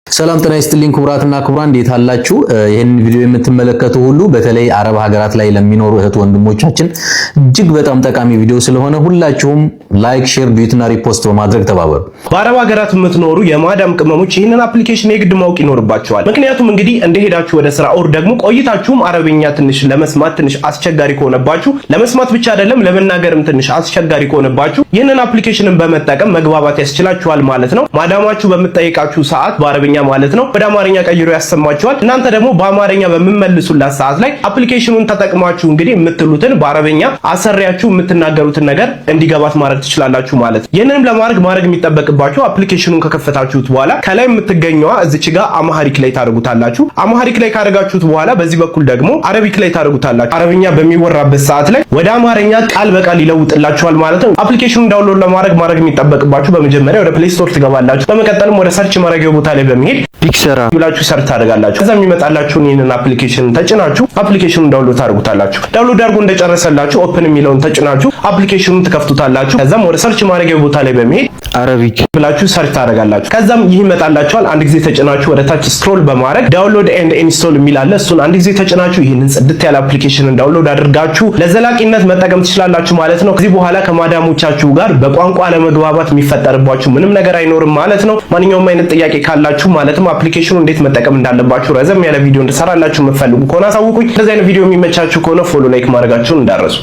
ሰላም ጤና ይስጥልኝ ክቡራትና ክቡራን እንዴት አላችሁ? ይሄን ቪዲዮ የምትመለከቱ ሁሉ በተለይ አረብ ሀገራት ላይ ለሚኖሩ እህት ወንድሞቻችን እጅግ በጣም ጠቃሚ ቪዲዮ ስለሆነ ሁላችሁም ላይክ፣ ሼር፣ ዲዩትና ሪፖስት በማድረግ ተባበሩ። በአረብ ሀገራት የምትኖሩ የማዳም ቅመሞች ይህንን አፕሊኬሽን የግድ ማወቅ ይኖርባችኋል። ምክንያቱም እንግዲህ እንደሄዳችሁ ወደ ስራ ኦር ደግሞ ቆይታችሁም አረብኛ ትንሽ ለመስማት ትንሽ አስቸጋሪ ከሆነባችሁ፣ ለመስማት ብቻ አይደለም ለመናገርም ትንሽ አስቸጋሪ ከሆነባችሁ ይህንን አፕሊኬሽንን በመጠቀም መግባባት ያስችላችኋል ማለት ነው። ማዳማችሁ በምትጠይቃችሁ ሰዓት በአረብኛ ማለት ነው ወደ አማርኛ ቀይሮ ያሰማችኋል። እናንተ ደግሞ በአማርኛ በመመልሱላት ሰዓት ላይ አፕሊኬሽኑን ተጠቅማችሁ እንግዲህ የምትሉትን በአረብኛ አሰሪያችሁ የምትናገሩትን ነገር እንዲገባት ማድረግ ትችላላችሁ ማለት ነው። ይህንንም ለማድረግ የሚጠበቅባችሁ አፕሊኬሽኑን ከከፈታችሁት በኋላ ከላይ የምትገኘዋ እዚች ጋር አማሃሪክ ላይ ታደርጉታላችሁ። አማሃሪክ ላይ ካደረጋችሁት በኋላ በዚህ በኩል ደግሞ አረቢክ ላይ ታደርጉታላችሁ። አረብኛ በሚወራበት ሰዓት ላይ ወደ አማርኛ ቃል በቃል ይለውጥላችኋል ማለት ነው። አፕሊኬሽኑን ዳውንሎድ ለማድረግ የሚጠበቅባችሁ በመጀመሪያ ወደ ፕሌይ ስቶር ትገባላችሁ። በመቀጠልም ወደ ሰርች ማድረጊያው ቦታ ላይ በመሄድ ፒክቸራ ብላችሁ ሰርች ታደርጋላችሁ። ከዛ የሚመጣላችሁን ይሄንን አፕሊኬሽን ተጭናችሁ አፕሊኬሽኑን ዳውንሎድ ታደርጉታላችሁ። ዳውንሎድ አድርጎ እንደጨረሰላችሁ ኦፕን የሚለውን ተጭናችሁ አፕሊኬሽኑን ትከፍቱታላችሁ። ከዛም ወደ ሰርች ማድረጊያው ቦታ ላይ በመሄድ አረቢክ ብላችሁ ሰርች ታደርጋላችሁ። ከዛም ይህ ይመጣላችኋል። አንድ ጊዜ ተጭናችሁ ወደ ታች ስክሮል በማድረግ ዳውንሎድ ኤንድ ኢንስቶል የሚል አለ። እሱን አንድ ጊዜ ተጭናችሁ ይህንን ጽድት ያለ አፕሊኬሽንን ዳውንሎድ አድርጋችሁ ለዘላቂነት መጠቀም ትችላላችሁ ማለት ነው። ከዚህ በኋላ ከማዳሞቻችሁ ጋር በቋንቋ ለመግባባት የሚፈጠርባችሁ ምንም ነገር አይኖርም ማለት ነው። ማንኛውም አይነት ጥያቄ ካላችሁ ማለትም አፕሊኬሽኑ እንዴት መጠቀም እንዳለባችሁ ረዘም ያለ ቪዲዮ እንድሰራላችሁ የምትፈልጉ ከሆነ አሳውቁኝ። እንደዚህ አይነት ቪዲዮ የሚመቻችሁ ከሆነ ፎሎ ላይክ ማድረጋችሁን እንዳትረሱ።